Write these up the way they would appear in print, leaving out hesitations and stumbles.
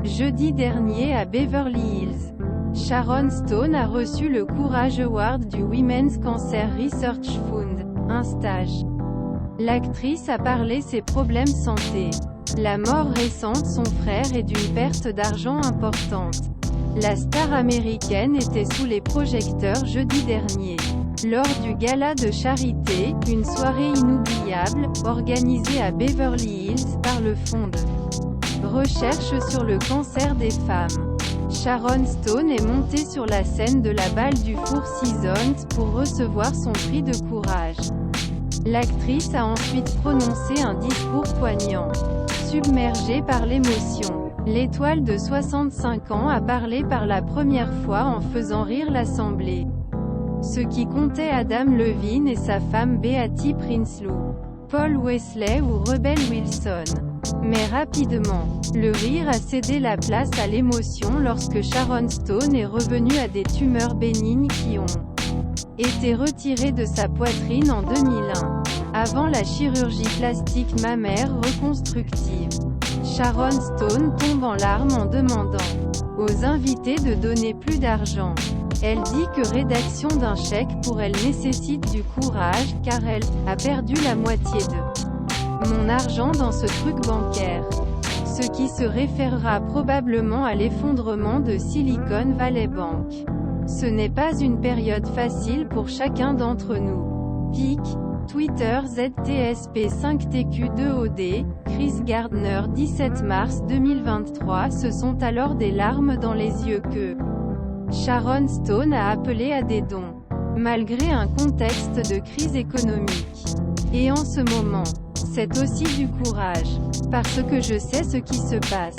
Jeudi dernier à Beverly Hills, Sharon Stone a reçu le Courage Award du Women's Cancer Research Fund, un stage. L'actrice a parlé ses problèmes santé, la mort récente de son frère et d'une perte d'argent importante. La star américaine était sous les projecteurs jeudi dernier, lors du gala de charité, une soirée inoubliable, organisée à Beverly Hills par le Fonds de recherche sur le cancer des femmes. Sharon Stone est montée sur la scène de la Balle du Four Seasons pour recevoir son prix de courage. L'actrice a ensuite prononcé un discours poignant. Submergée par l'émotion, l'étoile de 65 ans a parlé par la première fois en faisant rire l'assemblée. Ce qui comptait Adam Levine et sa femme Beatty Prinsloo, Paul Wesley ou Rebel Wilson. Mais rapidement, le rire a cédé la place à l'émotion lorsque Sharon Stone est revenue à des tumeurs bénignes qui ont été retirées de sa poitrine en 2001, avant la chirurgie plastique mammaire reconstructive. Sharon Stone tombe en larmes en demandant aux invités de donner plus d'argent. Elle dit que rédaction d'un chèque pour elle nécessite du courage, car elle a perdu la moitié de mon argent dans ce truc bancaire. Ce qui se référera probablement à l'effondrement de Silicon Valley Bank. Ce n'est pas une période facile pour chacun d'entre nous. Pic, Twitter ZTSP5TQ2OD, Chris Gardner 17 mars 2023. Ce sont alors des larmes dans les yeux que Sharon Stone a appelé à des dons, malgré un contexte de crise économique. Et en ce moment, c'est aussi du courage, parce que je sais ce qui se passe.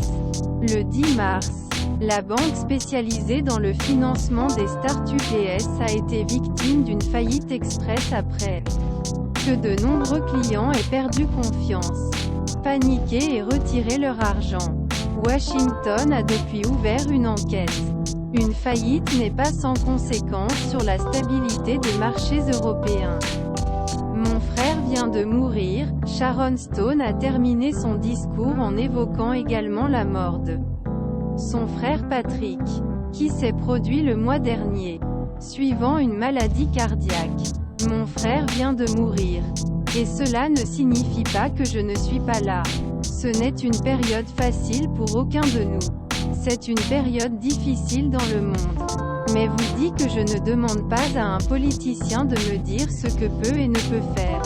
Le 10 mars, la banque spécialisée dans le financement des startups ES a été victime d'une faillite express après que de nombreux clients aient perdu confiance, paniqué et retiré leur argent. Washington a depuis ouvert une enquête. Une faillite n'est pas sans conséquence sur la stabilité des marchés européens. Mon frère vient de mourir. Sharon Stone a terminé son discours en évoquant également la mort de son frère Patrick, qui s'est produit le mois dernier, suivant une maladie cardiaque. Mon frère vient de mourir. Et cela ne signifie pas que je ne suis pas là. Ce n'est une période facile pour aucun de nous. C'est une période difficile dans le monde. Mais vous dites que je ne demande pas à un politicien de me dire ce que peut et ne peut faire.